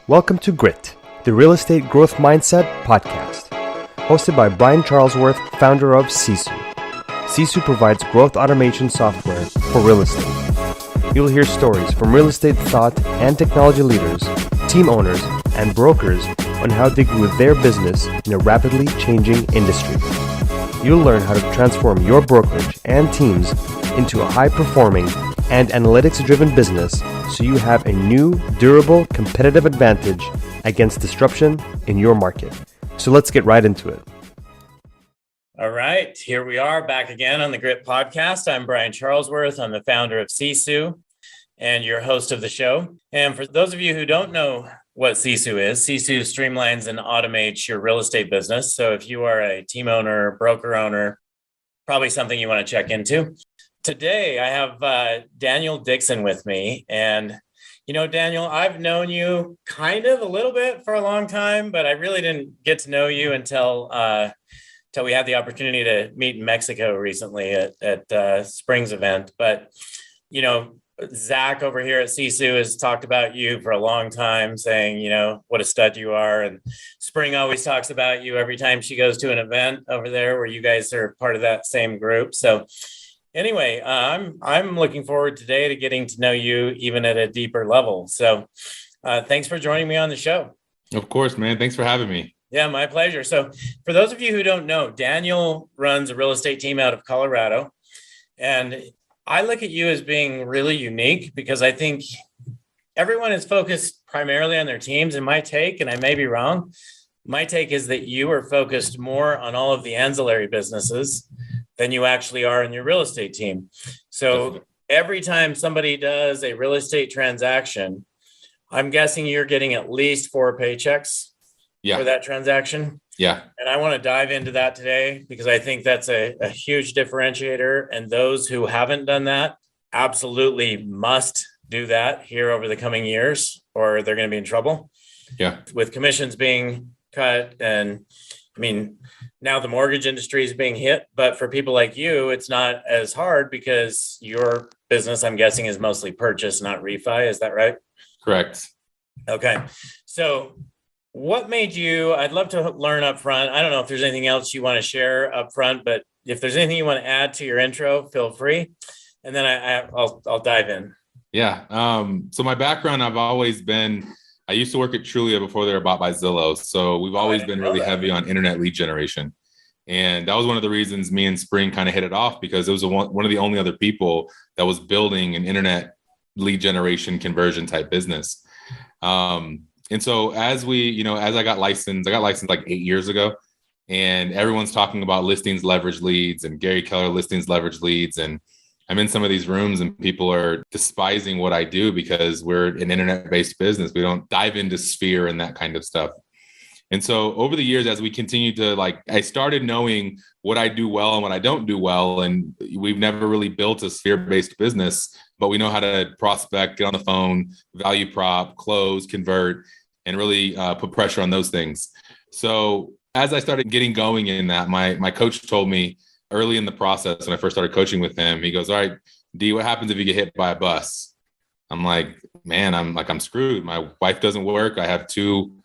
Welcome to Grit, the Real Estate Growth Mindset podcast, hosted by Brian Charlesworth, founder of Sisu. Sisu provides growth automation software for real estate. You'll hear stories from real estate thought and technology leaders, team owners, and brokers on how they grew their business in a rapidly changing industry. You'll learn how to transform your brokerage and teams into a high-performing and analytics-driven business so you have a new, durable, competitive advantage against disruption in your market. So let's get right into it. All right, here we are back again on the Grit podcast. I'm Brian Charlesworth. I'm the founder of Sisu and your host of the show. And for those of you who don't know what Sisu is, Sisu streamlines and automates your real estate business. So if you are a team owner, broker owner, probably something you want to check into. Today, I have Daniel Dixon with me. And, you know, Daniel, I've known you kind of a little bit for a long time, but I really didn't get to know you until we had the opportunity to meet in Mexico recently at Spring's event. But, you know, Zach over here at Sisu has talked about you for a long time, saying, you know, what a stud you are. And Spring always talks about you every time she goes to an event over there where you guys are part of that same group. So anyway, I'm looking forward today to getting to know you even at a deeper level. So thanks for joining me on the show. Of course, man. Thanks for having me. Yeah, my pleasure. So for those of you who don't know, Daniel runs a real estate team out of Colorado. And I look at you as being really unique because I think everyone is focused primarily on their teams. And my take, and I may be wrong, my take is that you are focused more on all of the ancillary businesses than you actually are in your real estate team. So every time somebody does a real estate transaction, I'm guessing you're getting at least 4 paychecks for that transaction. Yeah. And I want to dive into that today because I think that's a huge differentiator. And those who haven't done that absolutely must do that here over the coming years, or they're going to be in trouble. Yeah. With commissions being cut, and I mean, now the mortgage industry is being hit, but for people like you, it's not as hard because your business, I'm guessing, is mostly purchase, not refi. Is that right? Correct. Okay. So what made you, I'd love to learn up front. I don't know if there's anything else you want to share up front, but if there's anything you want to add to your intro, feel free. And then I'll dive in. Yeah. So my background, I used to work at Trulia before they were bought by Zillow. So we've always been really heavy on internet lead generation. And that was one of the reasons me and Spring kind of hit it off, because it was one of the only other people that was building an internet lead generation conversion type business. And so as I got licensed like 8 years ago, and everyone's talking about listings leverage leads and Gary Keller listings leverage leads. And I'm in some of these rooms and people are despising what I do because we're an internet-based business. We don't dive into Sphere and that kind of stuff. And so over the years, as we continue to I started knowing what I do well and what I don't do well. And we've never really built a Sphere-based business, but we know how to prospect, get on the phone, value prop, close, convert, and really put pressure on those things. So as I started getting going in that, my coach told me early in the process when I first started coaching with him, he goes, "All right, D, what happens if you get hit by a bus?" I'm like, man, I'm screwed. My wife doesn't work. I have two.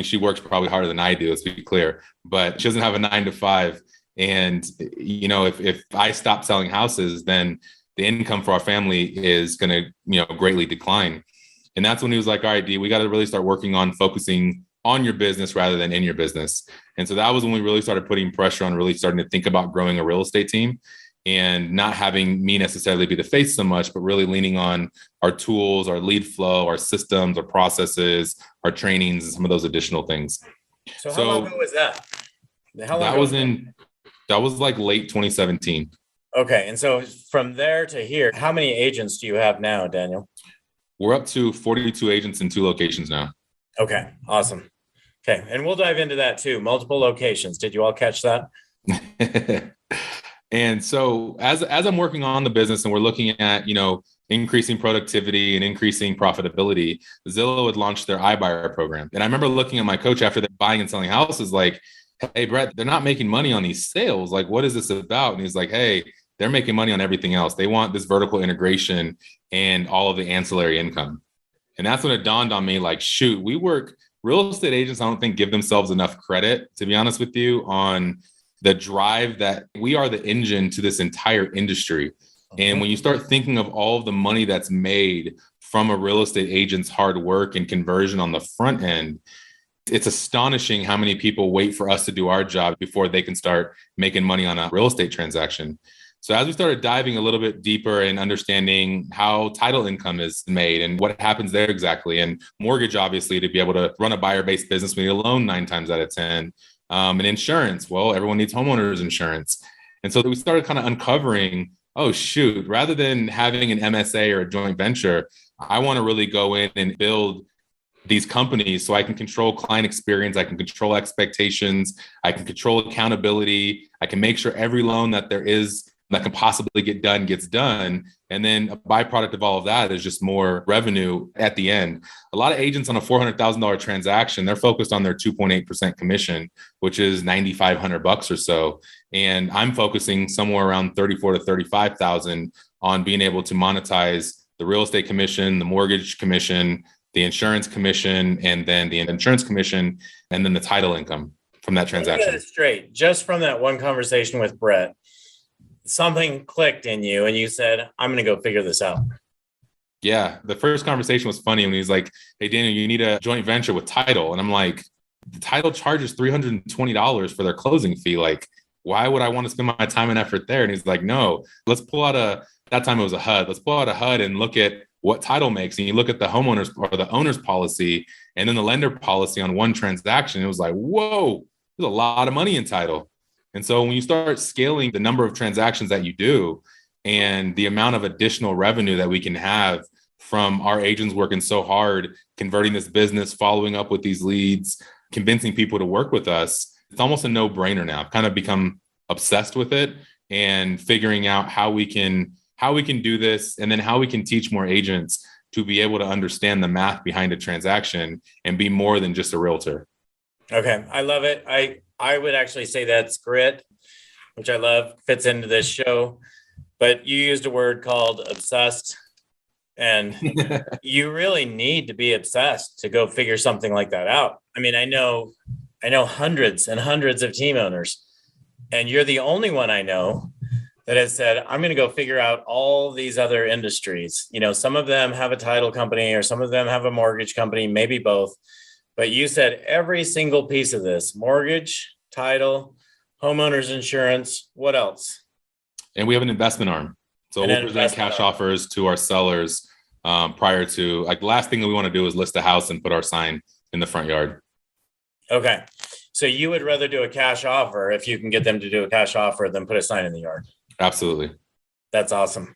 She works probably harder than I do, let's be clear, but she doesn't have a 9 to 5. And, you know, if I stop selling houses, then the income for our family is going to, greatly decline. And that's when he was like, "All right, D, we got to really start working on focusing on your business rather than in your business." And so that was when we really started putting pressure on really starting to think about growing a real estate team and not having me necessarily be the face so much, but really leaning on our tools, our lead flow, our systems, our processes, our trainings, and some of those additional things. So how long ago was that? That was like late 2017. Okay. And so from there to here, how many agents do you have now, Daniel? We're up to 42 agents in 2 locations now. Okay. Awesome. Okay. And we'll dive into that too. Multiple locations. Did you all catch that? And so as I'm working on the business and we're looking at, increasing productivity and increasing profitability, Zillow had launched their iBuyer program. And I remember looking at my coach after they're buying and selling houses like, "Hey, Brett, they're not making money on these sales. Like, what is this about?" And he's like, "Hey, they're making money on everything else. They want this vertical integration and all of the ancillary income." And that's when it dawned on me, like, shoot, real estate agents, I don't think give themselves enough credit, to be honest with you, on the drive that we are the engine to this entire industry. And when you start thinking of all of the money that's made from a real estate agent's hard work and conversion on the front end, it's astonishing how many people wait for us to do our job before they can start making money on a real estate transaction. So as we started diving a little bit deeper and understanding how title income is made and what happens there exactly, and mortgage, obviously, to be able to run a buyer-based business, we need a loan 9 times out of 10. And insurance, well, everyone needs homeowners insurance. And so we started kind of uncovering, oh, shoot, rather than having an MSA or a joint venture, I want to really go in and build these companies so I can control client experience, I can control expectations, I can control accountability, I can make sure every loan that there is that can possibly get done gets done. And then a byproduct of all of that is just more revenue at the end. A lot of agents on a $400,000 transaction, they're focused on their 2.8% commission, which is $9,500 or so. And I'm focusing somewhere around 34 to 35,000 on being able to monetize the real estate commission, the mortgage commission, the insurance commission, and then the insurance commission, and then the title income from that transaction. Get it straight. Just from that one conversation with Brett, something clicked in you and you said, I'm going to go figure this out. Yeah. The first conversation was funny when he's like, hey, Daniel, you need a joint venture with title. And I'm like, the title charges $320 for their closing fee. Like, why would I want to spend my time and effort there? And he's like, no, let's pull out that time it was a HUD. Let's pull out a HUD and look at what title makes. And you look at the homeowners or the owner's policy and then the lender policy on one transaction. It was like, whoa, there's a lot of money in title. And so when you start scaling the number of transactions that you do and the amount of additional revenue that we can have from our agents working so hard, converting this business, following up with these leads, convincing people to work with us, it's almost a no-brainer now. I've kind of become obsessed with it and figuring out how we can do this and then how we can teach more agents to be able to understand the math behind a transaction and be more than just a realtor. Okay. I love it. I would actually say that's grit, which I love, fits into this show. But you used a word called obsessed. And you really need to be obsessed to go figure something like that out. I mean, I know hundreds and hundreds of team owners, and you're the only one I know that has said, I'm going to go figure out all these other industries. You know, some of them have a title company or some of them have a mortgage company, maybe both. But you said every single piece of this: mortgage, title, homeowners insurance, what else? And we have an investment arm. So we'll present cash offers to our sellers prior to, like, the last thing that we want to do is list a house and put our sign in the front yard. Okay. So you would rather do a cash offer if you can get them to do a cash offer than put a sign in the yard? Absolutely. That's awesome.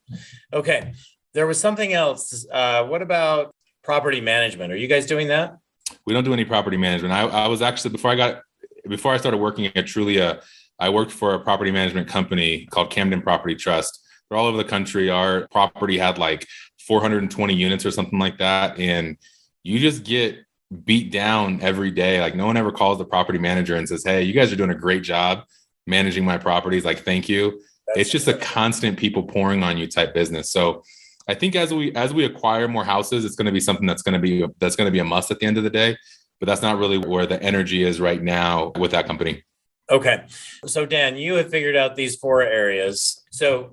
Okay. There was something else. What about property management? Are you guys doing that? We don't do any property management. I was actually, before I started working at Trulia, I worked for a property management company called Camden Property Trust. They're all over the country. Our property had like 420 units or something like that. And you just get beat down every day. Like, no one ever calls the property manager and says, hey, you guys are doing a great job managing my properties. Like, thank you. It's just a constant people pouring on you type business. So I think as we acquire more houses, it's going to be something that's going to be a must at the end of the day. But that's not really where the energy is right now with that company. Okay. So Dan, you have figured out these 4 areas. So,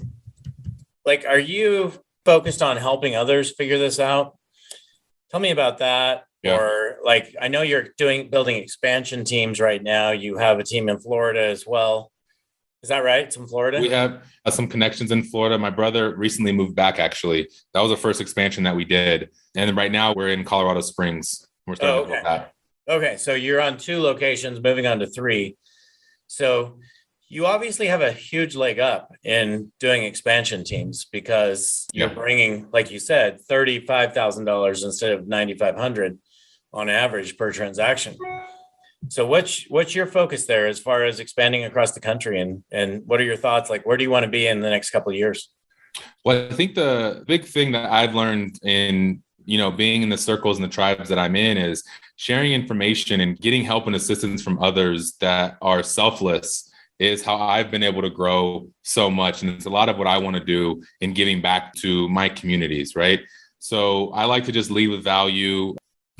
like, are you focused on helping others figure this out? Tell me about that. Yeah. Or, like, I know you're building expansion teams right now. You have a team in Florida as well. Is that right? It's in Florida? We have some connections in Florida. My brother recently moved back, actually. That was the first expansion that we did. And right now we're in Colorado Springs. We're starting to build that. Okay. So you're on 2 locations, moving on to 3. So you obviously have a huge leg up in doing expansion teams because you're bringing, like you said, $35,000 instead of $9,500 on average per transaction. So what's your focus there as far as expanding across the country, and what are your thoughts? Like, where do you want to be in the next couple of years? Well, I think the big thing that I've learned in, being in the circles and the tribes that I'm in is sharing information and getting help and assistance from others that are selfless is how I've been able to grow so much. And it's a lot of what I want to do in giving back to my communities, right? So I like to just lead with value,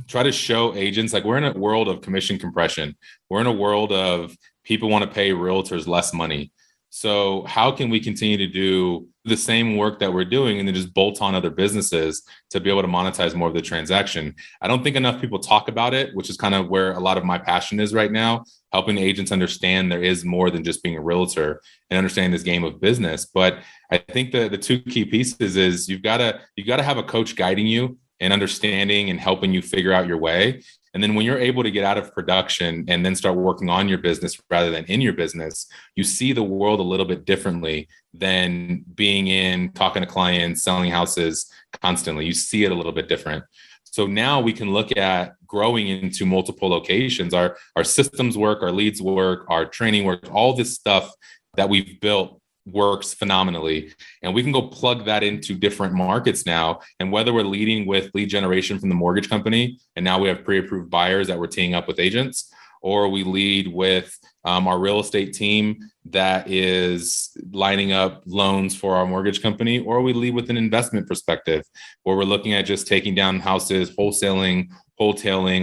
try to show agents, like, we're in a world of commission compression. We're in a world of people want to pay realtors less money. So how can we continue to do the same work that we're doing and then just bolt on other businesses to be able to monetize more of the transaction? I don't think enough people talk about it, which is kind of where a lot of my passion is right now, helping agents understand there is more than just being a realtor and understand this game of business. But I think the two key pieces is you've got to have a coach guiding you and understanding and helping you figure out your way. And then when you're able to get out of production and then start working on your business rather than in your business, you see the world a little bit differently than being in, talking to clients, selling houses constantly. You see it a little bit different. So now we can look at growing into multiple locations. Our systems work, our leads work, our training work, all this stuff that we've built works phenomenally. And we can go plug that into different markets now. And whether we're leading with lead generation from the mortgage company, and now we have pre-approved buyers that we're teeing up with agents, or we lead with our real estate team that is lining up loans for our mortgage company, or we lead with an investment perspective where we're looking at just taking down houses, wholesaling,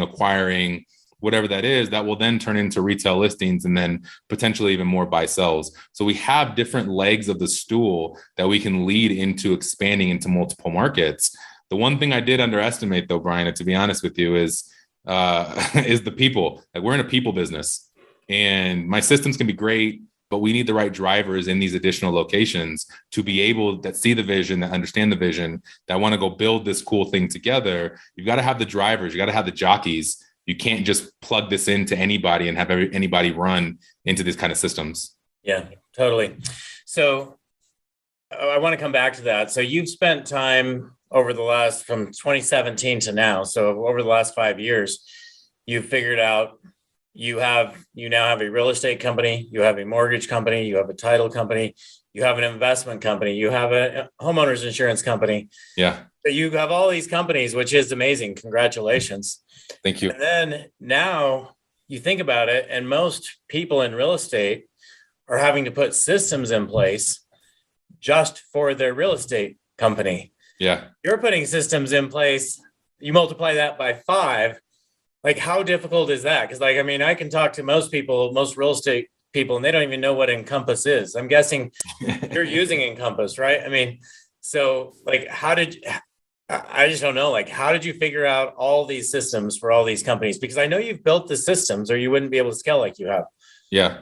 acquiring, whatever that is, that will then turn into retail listings and then potentially even more buy sells. So we have different legs of the stool that we can lead into expanding into multiple markets. The one thing I did underestimate though, Brian, and to be honest with you, is the people. Like, we're in a people business, and my systems can be great, but we need the right drivers in these additional locations to be able to see the vision, that understand the vision, that want to go build this cool thing together. You've got to have the drivers, you got to have the jockeys. You can't just plug this into anybody and have anybody run into these kind of systems. Yeah, totally. So I want to come back to that. So you've spent time over the last, from 2017 to now, so over the last 5 years, you've figured out you now have a real estate company, you have a mortgage company, you have a title company, you have an investment company, you have a homeowner's insurance company. Yeah. So you have all these companies, which is amazing. Congratulations. Thank you. And then now you think about it, and most people in real estate are having to put systems in place just for their real estate company. Yeah. You're putting systems in place. You multiply that by 5. Like, how difficult is that? Because, like, I mean, I can talk to most people, most real estate people, and they don't even know what Encompass is. I'm guessing you're using Encompass, right? I mean, so like, I just don't know. Like, how did you figure out all these systems for all these companies? Because I know you've built the systems, or you wouldn't be able to scale like you have. Yeah,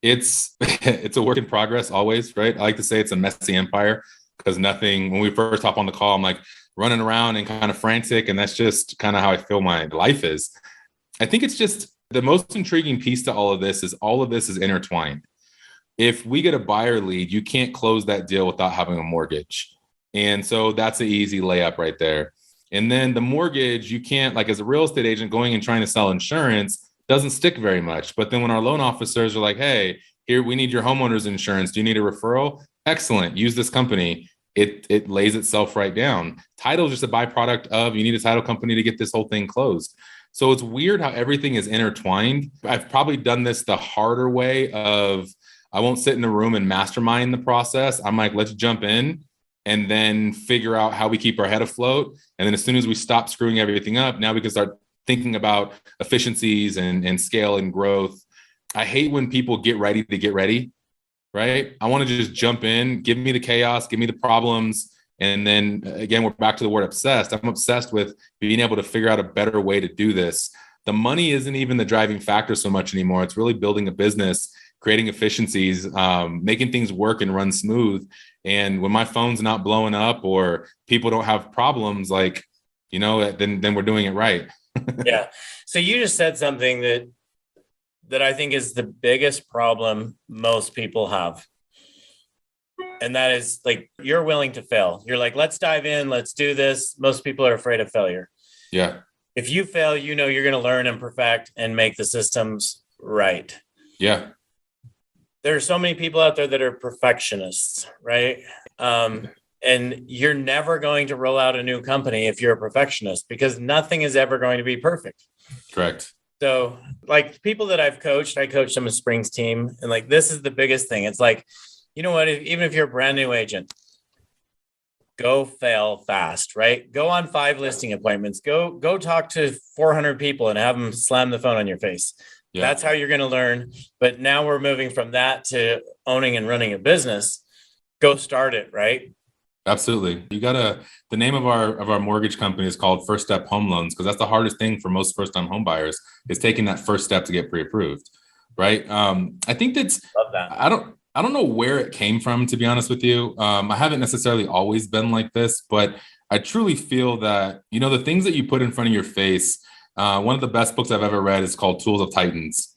it's a work in progress always, right? I like to say it's a messy empire, because when we first hop on the call, I'm like running around and kind of frantic. And that's just kind of how I feel my life is. I think it's just the most intriguing piece to all of this is intertwined. If we get a buyer lead, you can't close that deal without having a mortgage. And so that's an easy layup right there. And then the mortgage, you can't, like, as a real estate agent going and trying to sell insurance doesn't stick very much. But then when our loan officers are like, hey, here, we need your homeowner's insurance. Do you need a referral? Excellent. Use this company. It lays itself right down. Title is just a byproduct of, you need a title company to get this whole thing closed. So it's weird how everything is intertwined. I've probably done this the harder way of, I won't sit in the room and mastermind the process. I'm like, let's jump in and then figure out how we keep our head afloat. And then as soon as we stop screwing everything up, now we can start thinking about efficiencies and scale and growth. I hate when people get ready to get ready, right? I want to just jump in, give me the chaos, give me the problems. And then again, we're back to the word obsessed. I'm obsessed with being able to figure out a better way to do this. The money isn't even the driving factor so much anymore. It's really building a business, creating efficiencies, making things work and run smooth. And when my phone's not blowing up or people don't have problems, like, then we're doing it right. Yeah. So you just said something that I think is the biggest problem most people have. And that is, like, you're willing to fail. You're like, let's dive in, let's do this. Most people are afraid of failure. Yeah. If you fail, you're going to learn and perfect and make the systems right. Yeah. There are so many people out there that are perfectionists, right? And you're never going to roll out a new company if you're a perfectionist, because nothing is ever going to be perfect. Correct. So, like, people that I coached them a Springs team. And, like, this is the biggest thing. It's like, you know what, even if you're a brand new agent, go fail fast, right? Go on 5 listing appointments, go talk to 400 people and have them slam the phone on your face. Yeah. That's how you're going to learn. But now we're moving from that to owning and running a business. Go start it, right? Absolutely. The name of our mortgage company is called First Step Home Loans, because that's the hardest thing for most first-time home buyers, is taking that first step to get pre-approved. Right. I think love that. I don't know where it came from, to be honest with you. I haven't necessarily always been like this, but I truly feel that, the things that you put in front of your face, one of the best books I've ever read is called Tools of Titans.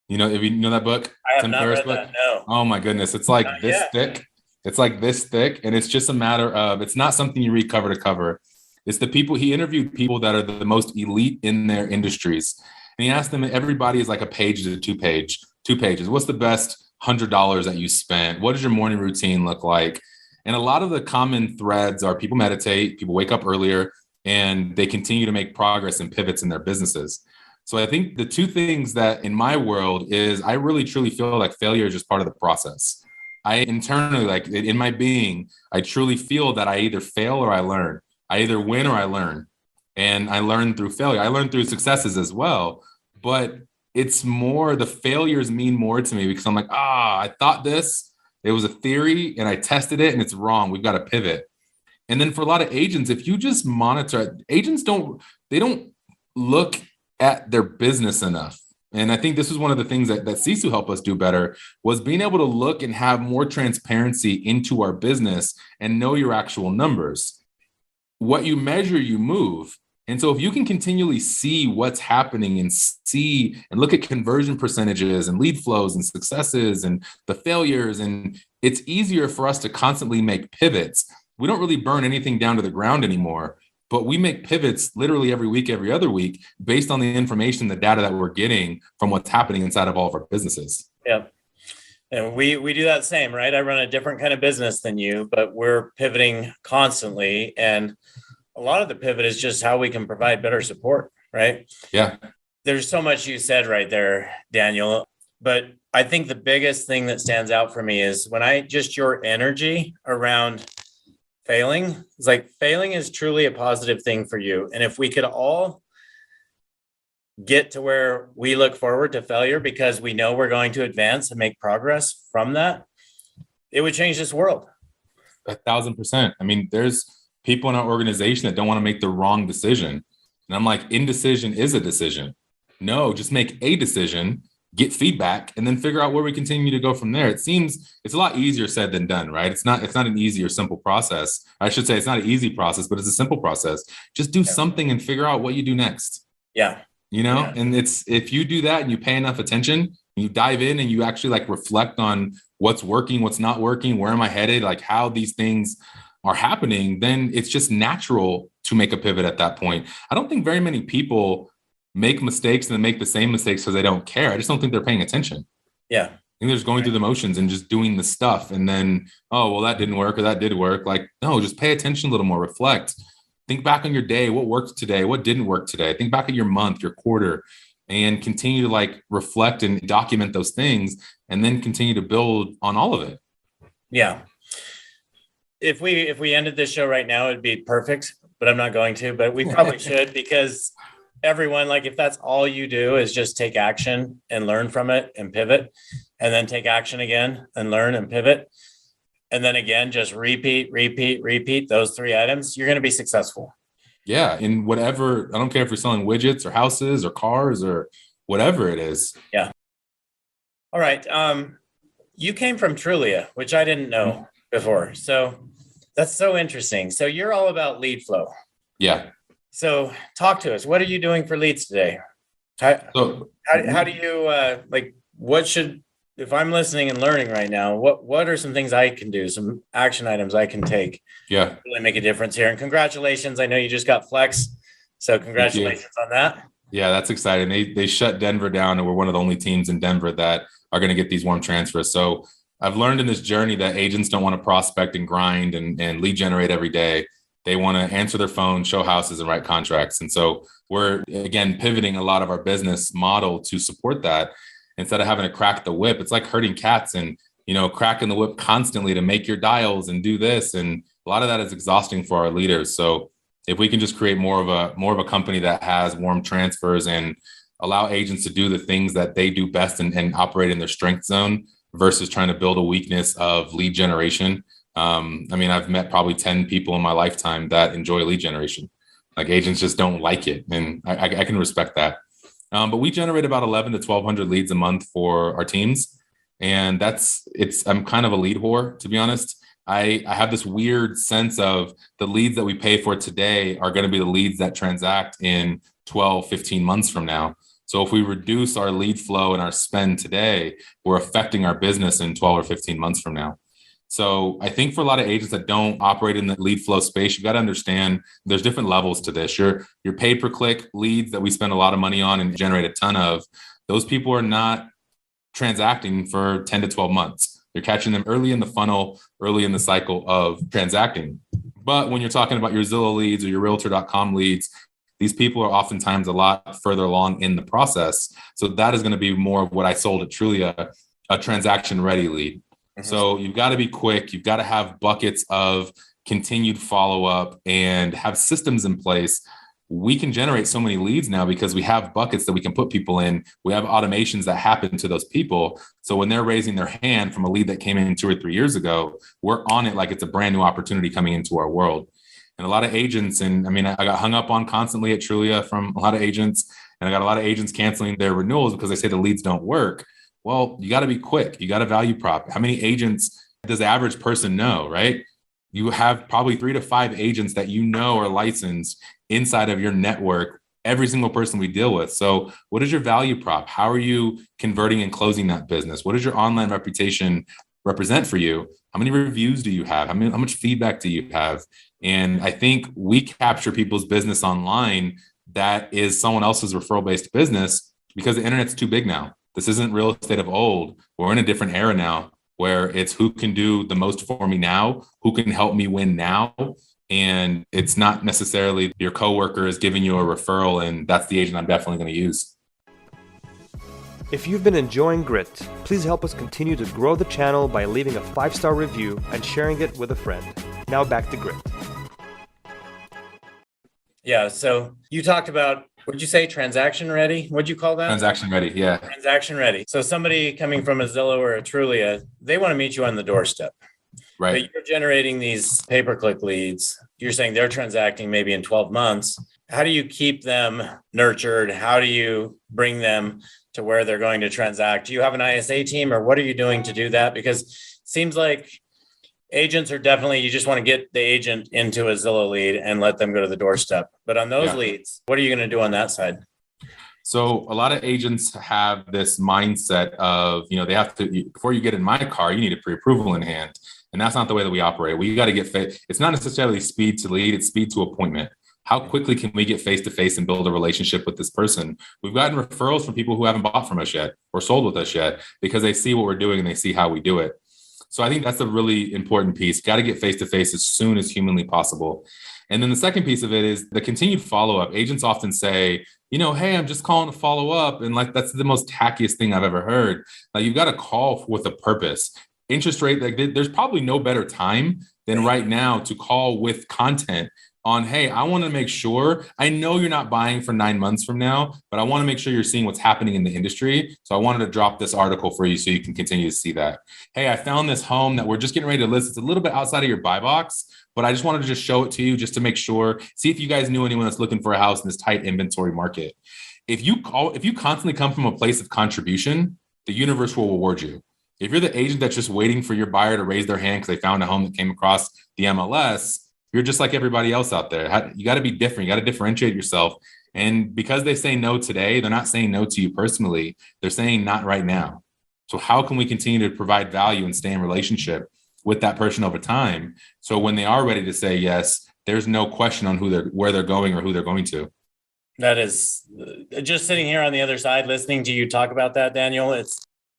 If you know that book? I have not read that, no. Oh my goodness. It's like this thick. It's like this thick. And it's just a matter of, it's not something you read cover to cover. It's the people, he interviewed people that are the most elite in their industries. And he asked them, everybody is like a page to two pages. What's the best $100 that you spent? What does your morning routine look like? And a lot of the common threads are people meditate, people wake up earlier, and they continue to make progress and pivots in their businesses. So I think the two things that in my world is I really truly feel like failure is just part of the process. I internally, like in my being, I truly feel that I either fail or I learn. I either win or I learn. And I learn through failure. I learn through successes as well. But it's more, the failures mean more to me because I'm like, I thought this, it was a theory and I tested it and it's wrong. We've got to pivot. And then for a lot of agents, if you just monitor, agents don't look at their business enough. And I think this is one of the things that Sisu helped us do better, was being able to look and have more transparency into our business and know your actual numbers. What you measure, you move. And so if you can continually see what's happening and see and look at conversion percentages and lead flows and successes and the failures, and it's easier for us to constantly make pivots. We don't really burn anything down to the ground anymore, but we make pivots literally every week, every other week, based on the information, the data that we're getting from what's happening inside of all of our businesses. Yeah. And we do that same, right? I run a different kind of business than you, but we're pivoting constantly. And a lot of the pivot is just how we can provide better support, right? Yeah. There's so much you said right there, Daniel. But I think the biggest thing that stands out for me is your energy around failing. It's like failing is truly a positive thing for you. And if we could all get to where we look forward to failure because we know we're going to advance and make progress from that, it would change this world. 1,000%. I mean, there's people in our organization that don't want to make the wrong decision. And I'm like, indecision is a decision. No, just make a decision, get feedback, and then figure out where we continue to go from there. It seems it's a lot easier said than done, right? It's not an easy or simple process. I should say it's not an easy process, but it's a simple process. Just do something and figure out what you do next. Yeah. And if you do that and you pay enough attention, you dive in and you actually like reflect on what's working, what's not working, where am I headed, like how these things are happening, then it's just natural to make a pivot at that point. I don't think very many people make mistakes and then make the same mistakes because they don't care. I just don't think they're paying attention. Yeah. I think they're just going through the motions and just doing the stuff. And then, oh, well, that didn't work or that did work. Like, no, just pay attention a little more, reflect. Think back on your day. What worked today? What didn't work today? Think back at your month, your quarter, and continue to like reflect and document those things and then continue to build on all of it. Yeah. If we ended this show right now, it'd be perfect, but I'm not going to, but we probably should, because everyone, like if that's all you do is just take action and learn from it and pivot, and then take action again and learn and pivot. And then again, just repeat those 3 items, you're going to be successful. Yeah. In whatever, I don't care if you're selling widgets or houses or cars or whatever it is. Yeah. All right. You came from Trulia, which I didn't know before. So that's so interesting. So you're all about lead flow. Yeah. So talk to us. What are you doing for leads today? How do you if I'm listening and learning right now, what are some things I can do, some action items I can take? Yeah. Really make a difference here. And congratulations. I know you just got Flex. So congratulations on that. Yeah, that's exciting. They shut Denver down and we're one of the only teams in Denver that are going to get these warm transfers. So I've learned in this journey that agents don't want to prospect and grind and lead generate every day. They want to answer their phone, show houses, and write contracts. And so we're, again, pivoting a lot of our business model to support that. Instead of having to crack the whip, it's like herding cats and, cracking the whip constantly to make your dials and do this. And a lot of that is exhausting for our leaders. So if we can just create more of a company that has warm transfers and allow agents to do the things that they do best and operate in their strength zone versus trying to build a weakness of lead generation. I've met probably 10 people in my lifetime that enjoy lead generation. Like, agents just don't like it. And I can respect that. But we generate about 11 to 1,200 leads a month for our teams. And I'm kind of a lead whore, to be honest. I have this weird sense of the leads that we pay for today are going to be the leads that transact in 12, 15 months from now. So if we reduce our lead flow and our spend today, we're affecting our business in 12 or 15 months from now. So I think for a lot of agents that don't operate in the lead flow space, you got to understand there's different levels to this. Your pay per click leads that we spend a lot of money on and generate a ton of, those people are not transacting for 10 to 12 months. You're catching them early in the funnel, early in the cycle of transacting. But when you're talking about your Zillow leads or your Realtor.com leads, these people are oftentimes a lot further along in the process. So that is going to be more of what I sold at Trulia, a transaction ready lead. So you've got to be quick. You've got to have buckets of continued follow-up and have systems in place. We can generate so many leads now because we have buckets that we can put people in. We have automations that happen to those people. So when they're raising their hand from a lead that came in 2 or 3 years ago, we're on it like it's a brand new opportunity coming into our world. And a lot of agents, I got hung up on constantly at Trulia from a lot of agents, and I got a lot of agents canceling their renewals because they say the leads don't work. Well, you got to be quick. You got to value prop. How many agents does the average person know, right? You have probably 3 to 5 agents that you know are licensed inside of your network, every single person we deal with. So what is your value prop? How are you converting and closing that business? What does your online reputation represent for you? How many reviews do you have? How much feedback do you have? And I think we capture people's business online that is someone else's referral-based business because the internet's too big now. This isn't real estate of old. We're in a different era now where it's who can do the most for me now, who can help me win now. And it's not necessarily your coworker is giving you a referral and that's the agent I'm definitely going to use. If you've been enjoying Grit, please help us continue to grow the channel by leaving a 5-star review and sharing it with a friend. Now back to Grit. Yeah, so you talked about, what'd you say, transaction ready? What'd you call that? Transaction ready, yeah. Transaction ready. So somebody coming from a Zillow or a Trulia, they want to meet you on the doorstep. Right. But you're generating these pay-per-click leads. You're saying they're transacting maybe in 12 months. How do you keep them nurtured? How do you bring them to where they're going to transact? Do you have an ISA team, or what are you doing to do that? Because it seems like agents are definitely, you just want to get the agent into a Zillow lead and let them go to the doorstep. But on those leads, what are you going to do on that side? So a lot of agents have this mindset of, they have to, before you get in my car, you need a pre-approval in hand. And that's not the way that we operate. We got to get, it's not necessarily speed to lead, it's speed to appointment. How quickly can we get face-to-face and build a relationship with this person? We've gotten referrals from people who haven't bought from us yet or sold with us yet because they see what we're doing and they see how we do it. So I think that's a really important piece. Got to get face-to-face as soon as humanly possible. And then the second piece of it is the continued follow-up. Agents often say, hey, I'm just calling to follow up. And like, that's the most tackiest thing I've ever heard. Like, you've got to call with a purpose. Interest rate, like there's probably no better time than right now to call with content on, hey, I want to make sure, I know you're not buying for 9 months from now, but I want to make sure you're seeing what's happening in the industry. So I wanted to drop this article for you so you can continue to see that. Hey, I found this home that we're just getting ready to list. It's a little bit outside of your buy box, but I just wanted to just show it to you just to make sure, see if you guys knew anyone that's looking for a house in this tight inventory market. If you constantly come from a place of contribution, the universe will reward you. If you're the agent that's just waiting for your buyer to raise their hand because they found a home that came across the MLS, you're just like everybody else out there. You got to be different. You got to differentiate yourself. And because they say no today, they're not saying no to you personally. They're saying not right now. So how can we continue to provide value and stay in relationship with that person over time? So when they are ready to say yes, there's no question on where they're going or who they're going to. That is just sitting here on the other side, listening to you talk about that, Daniel.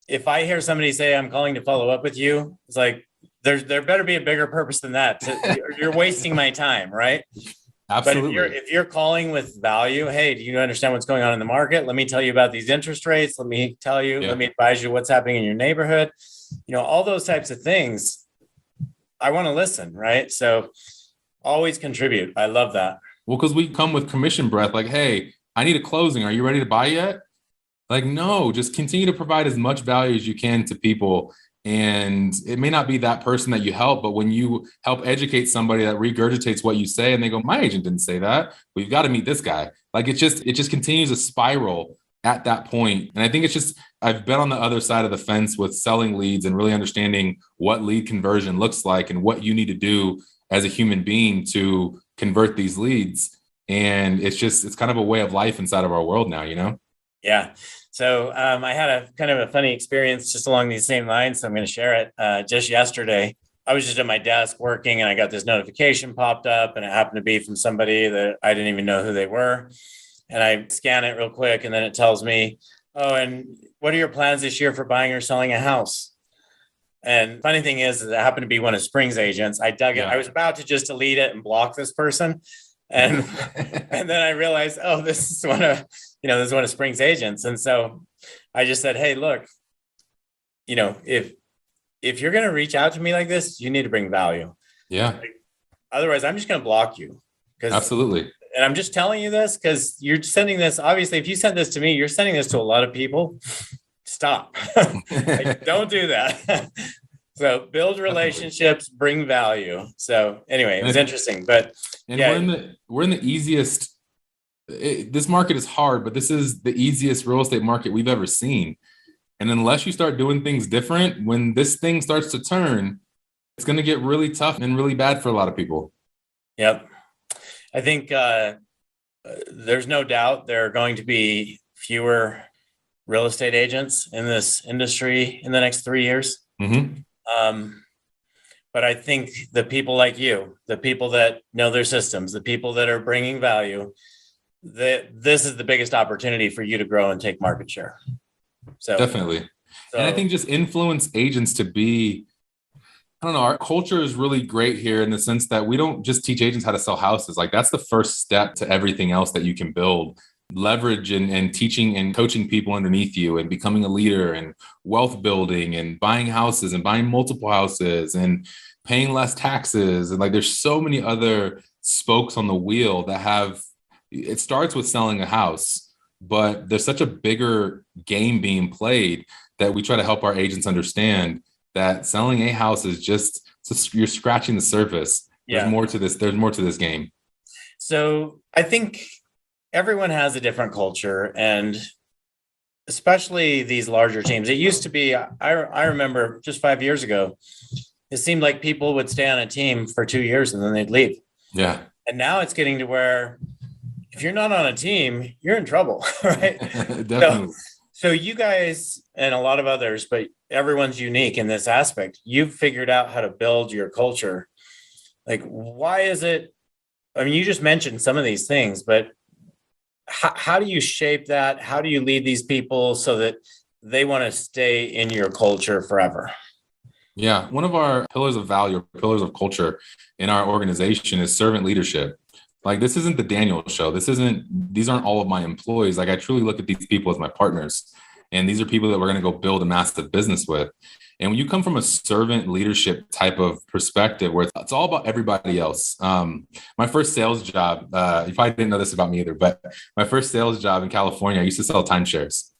If I hear somebody say, I'm calling to follow up with you, it's like, there better be a bigger purpose than that. You're wasting my time, right? Absolutely. But if you're calling with value, hey, do you understand what's going on in the market? Let me tell you about these interest rates. Let me advise you what's happening in your neighborhood. All those types of things. I want to listen, right? So always contribute. I love that. Well, because we come with commission breath, like, hey, I need a closing. Are you ready to buy yet? Like, no, just continue to provide as much value as you can to people. And it may not be that person that you help, but when you help educate somebody that regurgitates what you say and they go, my agent didn't say that, we've got to meet this guy. Like, it just continues a spiral at that point. And I think I've been on the other side of the fence with selling leads and really understanding what lead conversion looks like and what you need to do as a human being to convert these leads. And it's kind of a way of life inside of our world now, Yeah. So I had a kind of a funny experience just along these same lines. So I'm going to share it. Just yesterday, I was just at my desk working and I got this notification popped up and it happened to be from somebody that I didn't even know who they were. And I scan it real quick and then it tells me, oh, and what are your plans this year for buying or selling a house? And funny thing is it happened to be one of Spring's agents. I dug it. I was about to just delete it and block this person. And and then I realized, oh, this is one of Spring's agents. And so I just said, hey, look, if you're going to reach out to me like this, you need to bring value. Yeah. Otherwise, I'm just going to block you. Absolutely. And I'm just telling you this because you're sending this. Obviously, if you send this to me, you're sending this to a lot of people. Stop. Don't do that. So build relationships, bring value. So anyway, it was interesting, but we're in the easiest. This market is hard, but this is the easiest real estate market we've ever seen. And unless you start doing things different, when this thing starts to turn, it's going to get really tough and really bad for a lot of people. Yep. I think there's no doubt there are going to be fewer real estate agents in this industry in the next 3 years. Mm-hmm. But I think the people like you, the people that know their systems, the people that are bringing value, this is the biggest opportunity for you to grow and take market share. So definitely. And I think just influence agents to be, I don't know, our culture is really great here in the sense that we don't just teach agents how to sell houses. Like that's the first step to everything else that you can build. Leverage and teaching and coaching people underneath you and becoming a leader and wealth building and buying houses and buying multiple houses and paying less taxes. And like, there's so many other spokes on the wheel that it starts with selling a house, but there's such a bigger game being played that we try to help our agents understand that selling a house is just you're scratching the surface. Yeah. There's more to this. There's more to this game. So I think everyone has a different culture, and especially these larger teams. It used to be, I remember just 5 years ago, it seemed like people would stay on a team for 2 years and then they'd leave. Yeah. And now it's getting to where if you're not on a team, you're in trouble, right? Definitely. So you guys and a lot of others, but everyone's unique in this aspect. You've figured out how to build your culture. Like, why is it? I mean, you just mentioned some of these things, but how do you shape that? How do you lead these people so that they want to stay in your culture forever? Yeah. One of our pillars of value, pillars of culture in our organization is servant leadership. Like, this isn't the Daniel show. These aren't all of my employees. Like, I truly look at these people as my partners. And these are people that we're going to go build a massive business with. And when you come from a servant leadership type of perspective where it's all about everybody else. My first sales job, you probably didn't know this about me either, but my first sales job in California, I used to sell timeshares.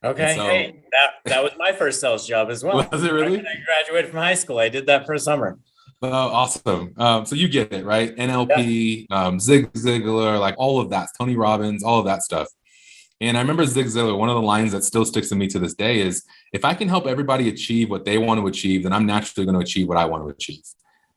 Okay. So, hey, that was my first sales job as well. Was it really? When I graduated from high school, I did that for a summer. Oh, awesome. So you get it, right? NLP, yeah. Zig Ziglar, like all of that, Tony Robbins, all of that stuff. And I remember Zig Ziglar, one of the lines that still sticks to me to this day is, if I can help everybody achieve what they want to achieve, then I'm naturally going to achieve what I want to achieve.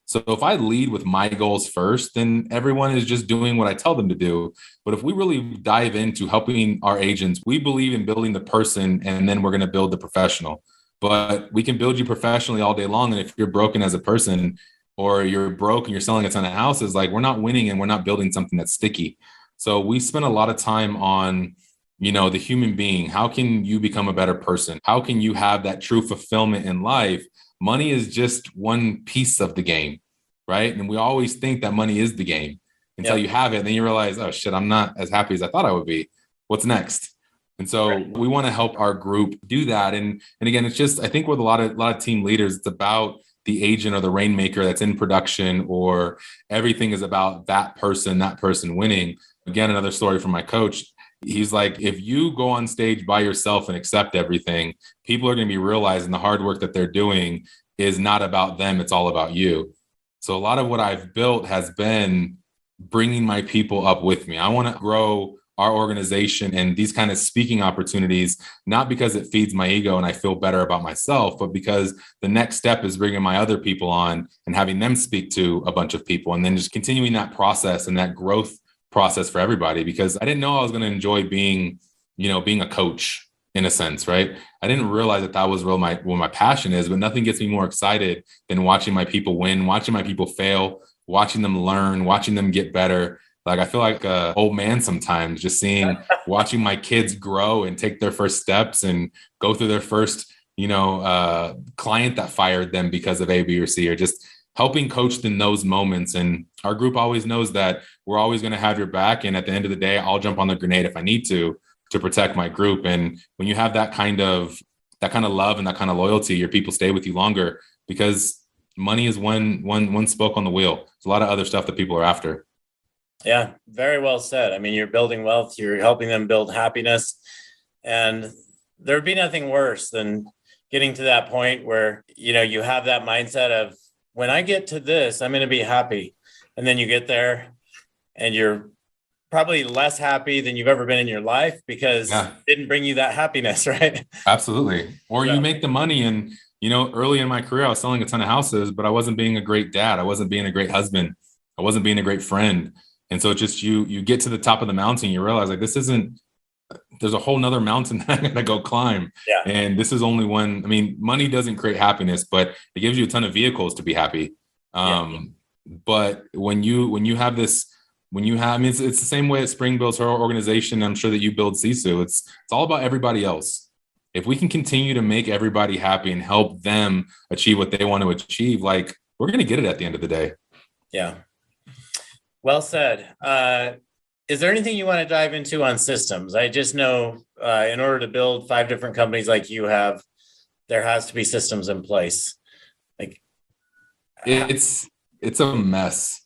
So if I lead with my goals first, then everyone is just doing what I tell them to do. But if we really dive into helping our agents, we believe in building the person, and then we're going to build the professional. But we can build you professionally all day long. And if you're broken as a person, or you're broke and you're selling a ton of houses, like, we're not winning and we're not building something that's sticky. So we spend a lot of time on, the human being. How can you become a better person? How can you have that true fulfillment in life? Money is just one piece of the game, right? And we always think that money is the game until you have it. And then you realize, oh shit, I'm not as happy as I thought I would be. What's next? And so we want to help our group do that. And again, it's just, I think with a lot of team leaders, it's about the agent or the rainmaker that's in production, or everything is about that person winning. Again, another story from my coach. He's like, if you go on stage by yourself and accept everything, people are going to be realizing the hard work that they're doing is not about them. It's all about you. So a lot of what I've built has been bringing my people up with me. I want to grow our organization and these kind of speaking opportunities, not because it feeds my ego and I feel better about myself, but because the next step is bringing my other people on and having them speak to a bunch of people, and then just continuing that process and that growth process for everybody. Because I didn't know I was going to enjoy being a coach in a sense, right? I didn't realize that was what my passion is, but nothing gets me more excited than watching my people win, watching my people fail, watching them learn, watching them get better. Like I feel like an old man sometimes, just watching my kids grow and take their first steps and go through their first, client that fired them because of A, B, or C, or just helping coach in those moments. And our group always knows that we're always going to have your back. And at the end of the day, I'll jump on the grenade if I need to protect my group. And when you have that kind of love and that kind of loyalty, your people stay with you longer, because money is one spoke on the wheel. There's a lot of other stuff that people are after. Yeah, very well said. I mean, you're building wealth, you're helping them build happiness. And there'd be nothing worse than getting to that point where, you have that mindset of, when I get to this, I'm going to be happy. And then you get there and you're probably less happy than you've ever been in your life because it didn't bring you that happiness, right? Absolutely. Or you make the money and, early in my career, I was selling a ton of houses, but I wasn't being a great dad. I wasn't being a great husband. I wasn't being a great friend. And so just you get to the top of the mountain, you realize like, there's a whole nother mountain that I gotta go climb. Yeah. And this is only one. I mean, money doesn't create happiness, but it gives you a ton of vehicles to be happy. But when you have this, it's the same way that Spring builds her organization. I'm sure that you build Sisu. It's all about everybody else. If we can continue to make everybody happy and help them achieve what they want to achieve, like we're going to get it at the end of the day. Yeah. Well said. Is there anything you want to dive into on systems? I just know in order to build 5 different companies like you have, there has to be systems in place. Like it's a mess.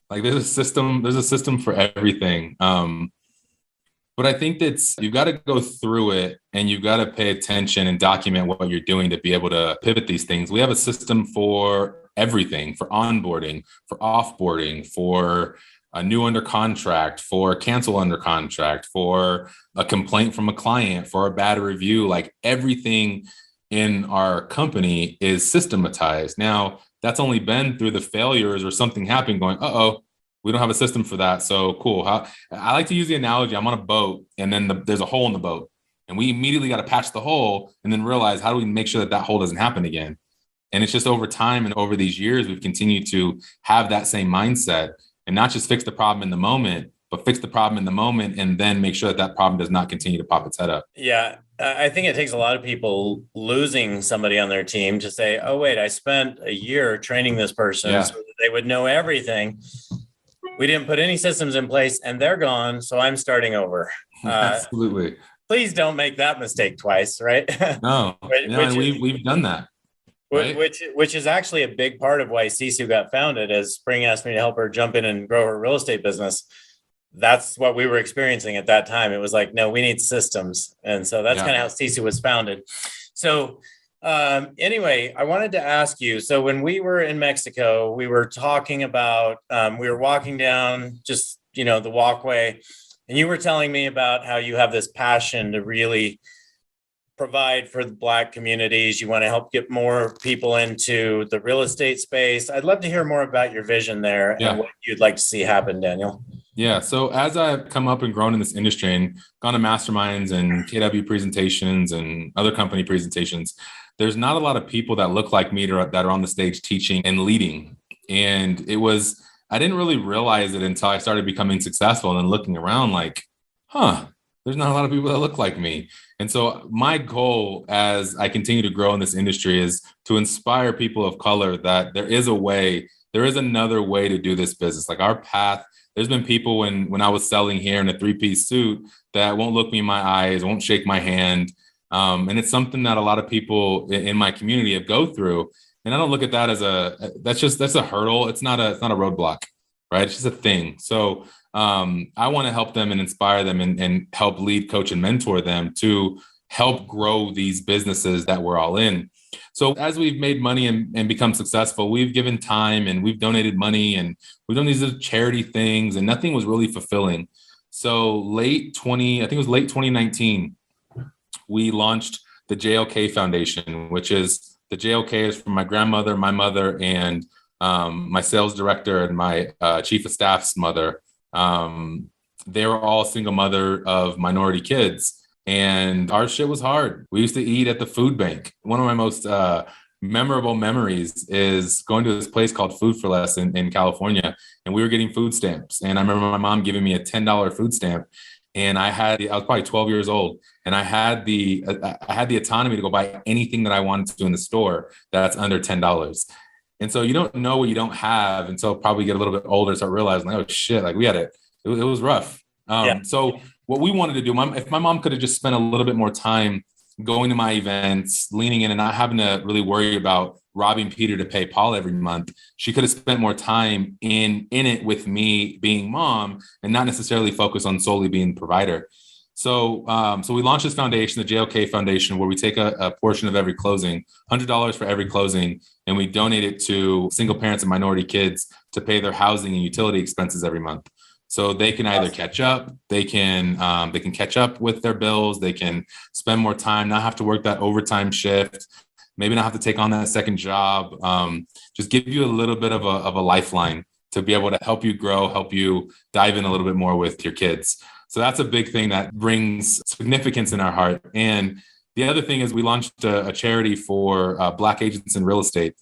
Like there's a system for everything. But I think you've got to go through it and you've got to pay attention and document what you're doing to be able to pivot these things. We have a system for everything, for onboarding, for offboarding, for a new under contract, for cancel under contract, for a complaint from a client, for a bad review. Like everything in our company is systematized. Now, that's only been through the failures or something happened going, we don't have a system for that. So cool. I like to use the analogy. I'm on a boat and then there's a hole in the boat and we immediately got to patch the hole and then realize, how do we make sure that hole doesn't happen again? And it's just over time and over these years, we've continued to have that same mindset and not just fix the problem in the moment, but fix the problem in the moment and then make sure that problem does not continue to pop its head up. Yeah. I think it takes a lot of people losing somebody on their team to say, oh, wait, I spent a year training this person so that they would know everything. We didn't put any systems in place and they're gone. So I'm starting over. Absolutely. Please don't make that mistake twice, right? No, we've done that. Right? Which is actually a big part of why Sisu got founded, as Spring asked me to help her jump in and grow her real estate business. That's what we were experiencing at that time. It was like, no, we need systems. And so that's kind of how Sisu was founded. So anyway, I wanted to ask you, so when we were in Mexico, we were talking about, we were walking down just, the walkway, and you were telling me about how you have this passion to really provide for the Black communities. You want to help get more people into the real estate space. I'd love to hear more about your vision there and what you'd like to see happen, Daniel. Yeah. So as I've come up and grown in this industry and gone to masterminds and KW presentations and other company presentations, there's not a lot of people that look like me that are on the stage teaching and leading. And I didn't really realize it until I started becoming successful and then looking around like, there's not a lot of people that look like me. And so my goal as I continue to grow in this industry is to inspire people of color that there is another way to do this business. Like our path, there's been people when I was selling here in a 3-piece suit that won't look me in my eyes, won't shake my hand. And it's something that a lot of people in my community have go through. And I don't look at that as that's a hurdle. It's not a roadblock, right? It's just a thing. So I want to help them and inspire them and help lead, coach, and mentor them to help grow these businesses that we're all in. So as we've made money and become successful, we've given time and we've donated money and we've done these charity things, and nothing was really fulfilling. So late 2019, we launched the JLK Foundation, which is the JLK is from my grandmother, my mother, and my sales director and my chief of staff's mother. They were all single mother of minority kids. And our shit was hard. We used to eat at the food bank. One of my most memorable memories is going to this place called Food for Less in California. And we were getting food stamps. And I remember my mom giving me a $10 food stamp. And I was probably 12 years old. And I had the autonomy to go buy anything that I wanted to in the store that's under $10. And so you don't know what you don't have until probably get a little bit older, start realizing, like, oh shit, like we had it. It was rough. So what we wanted to do, if my mom could have just spent a little bit more time going to my events, leaning in and not having to really worry about robbing Peter to pay Paul every month, she could have spent more time in it with me being mom and not necessarily focus on solely being the provider. So we launched this foundation, the JLK Foundation, where we take a portion of every closing, $100 for every closing, and we donate it to single parents and minority kids to pay their housing and utility expenses every month. So they can either catch up, they can catch up with their bills, they can spend more time, not have to work that overtime shift, maybe not have to take on that second job, just give you a little bit of a lifeline to be able to help you grow, help you dive in a little bit more with your kids. So that's a big thing that brings significance in our heart. And the other thing is we launched a charity for Black agents in real estate,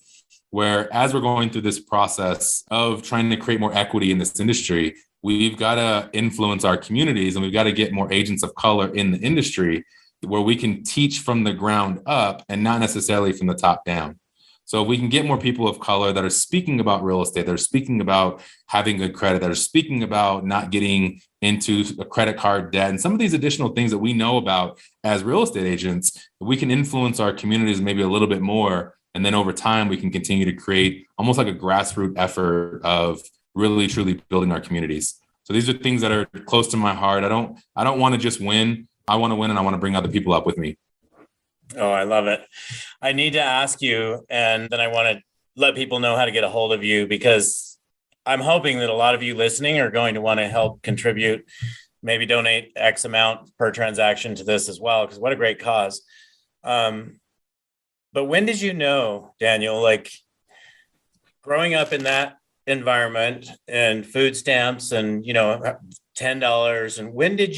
where as we're going through this process of trying to create more equity in this industry, we've got to influence our communities and we've got to get more agents of color in the industry where we can teach from the ground up and not necessarily from the top down. So if we can get more people of color that are speaking about real estate, that are speaking about having good credit, that are speaking about not getting into a credit card debt, and some of these additional things that we know about as real estate agents, we can influence our communities maybe a little bit more. And then over time, we can continue to create almost like a grassroots effort of really, truly building our communities. So these are things that are close to my heart. I don't want to just win. I want to win and I want to bring other people up with me. Oh, I love it. I need to ask you, and then I want to let people know how to get a hold of you, because I'm hoping that a lot of you listening are going to want to help contribute, maybe donate X amount per transaction to this as well, because what a great cause. But when did you know, Daniel, like growing up in that environment and food stamps and, $10, and when did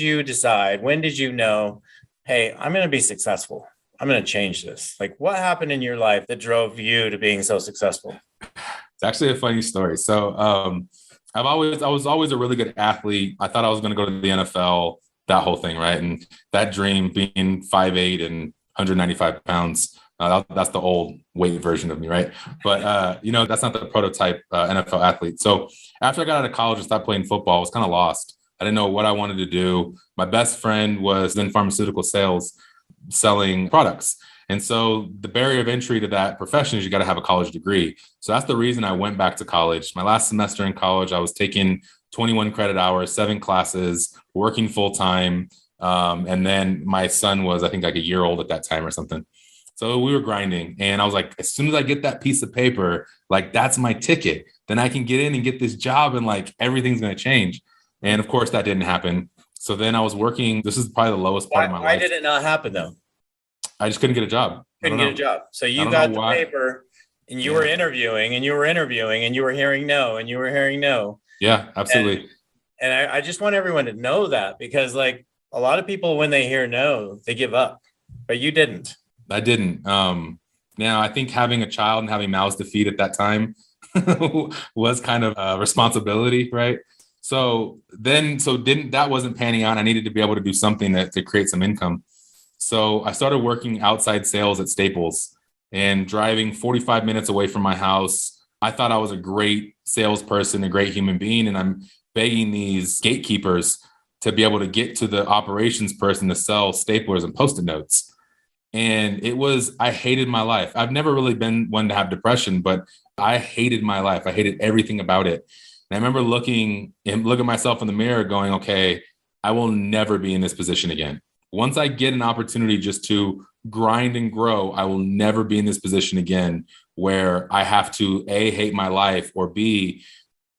you know, hey, I'm going to be successful? I'm going to change this. Like, what happened in your life that drove you to being so successful? It's actually a funny story. So I was always a really good athlete. I thought I was going to go to the NFL, that whole thing, right? And that dream, being 5'8" and 195 pounds, that's the old weight version of me, right? But that's not the prototype NFL athlete. So after I got out of college and stopped playing football, I was kind of lost. I didn't know what I wanted to do. My best friend was in pharmaceutical sales, selling products. And so the barrier of entry to that profession is you got to have a college degree. So that's the reason I went back to college. My last semester in college, I was taking 21 credit hours, 7 classes, working full time. And then my son was, I think, like a year old at that time or something. So we were grinding. And I was like, as soon as I get that piece of paper, like that's my ticket, then I can get in and get this job and like everything's going to change. And of course that didn't happen. So then I was working. This is probably the lowest part of my life. Why did it not happen though? I just couldn't get a job. Couldn't get a job. So you got the paper and you were interviewing and you were interviewing and you were hearing no and you were hearing no. Yeah, absolutely. And I just want everyone to know that, because like a lot of people, when they hear no, they give up, but you didn't. I didn't. Now I think having a child and having mouths to feed at that time was kind of a responsibility, right? That wasn't panning out. I needed to be able to do something to create some income. So I started working outside sales at Staples and driving 45 minutes away from my house. I thought I was a great salesperson, a great human being. And I'm begging these gatekeepers to be able to get to the operations person to sell staplers and Post-it notes. And I hated my life. I've never really been one to have depression, but I hated my life. I hated everything about it. And I remember looking at myself in the mirror going, okay, I will never be in this position again. Once I get an opportunity just to grind and grow, I will never be in this position again where I have to A, hate my life, or B,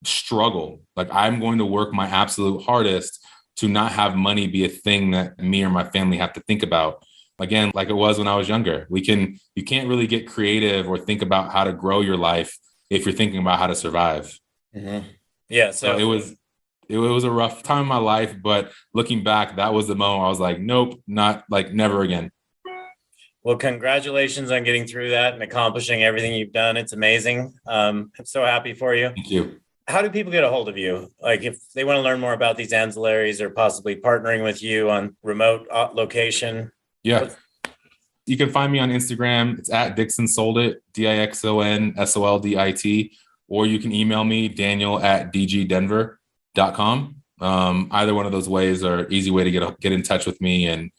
struggle. Like, I'm going to work my absolute hardest to not have money be a thing that me or my family have to think about. Again, like it was when I was younger. You can't really get creative or think about how to grow your life if you're thinking about how to survive. Mm-hmm. Yeah. So it was a rough time in my life, but looking back, that was the moment I was like, nope, not like never again. Well, congratulations on getting through that and accomplishing everything you've done. It's amazing. I'm so happy for you. Thank you. How do people get a hold of you? Like, if they want to learn more about these ancillaries or possibly partnering with you on remote location? Yeah. You can find me on Instagram. It's at Dixon Sold It, DixonSoldit, or you can email me, daniel@dgdenver.com. Either one of those ways are easy way to get in touch with me and,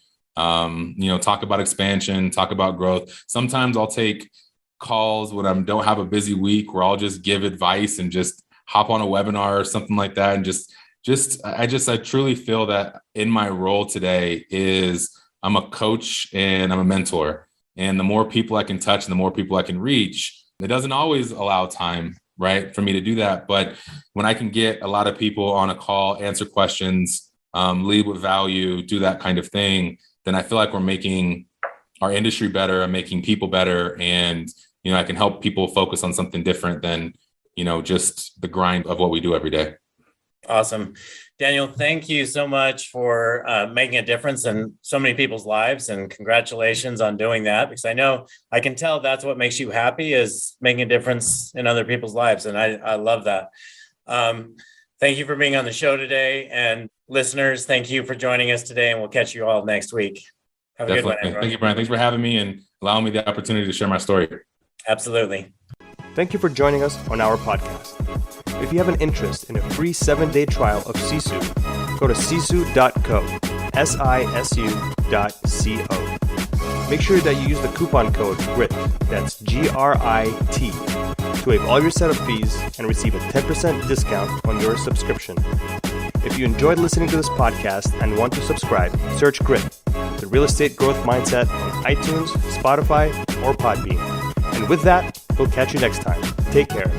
talk about expansion, talk about growth. Sometimes I'll take calls when I don't have a busy week where I'll just give advice and just hop on a webinar or something like that. And I truly feel that in my role today is I'm a coach and I'm a mentor. And the more people I can touch and the more people I can reach, it doesn't always allow time, right, for me to do that. But when I can get a lot of people on a call, answer questions, lead with value, do that kind of thing, then I feel like we're making our industry better. I'm making people better. And, I can help people focus on something different than, just the grind of what we do every day. Awesome. Daniel, thank you so much for making a difference in so many people's lives, and congratulations on doing that, because I can tell that's what makes you happy, is making a difference in other people's lives. And I love that. Thank you for being on the show today, and listeners, thank you for joining us today, and we'll catch you all next week. Have a good one, everyone. Thank you, Brian. Thanks for having me and allowing me the opportunity to share my story. Absolutely. Thank you for joining us on our podcast. If you have an interest in a free 7-day trial of Sisu, go to sisu.co, sisu.co. Make sure that you use the coupon code GRIT, that's GRIT, to waive all your setup fees and receive a 10% discount on your subscription. If you enjoyed listening to this podcast and want to subscribe, search GRIT, the Real Estate Growth Mindset, on iTunes, Spotify, or Podbean. And with that, we'll catch you next time. Take care.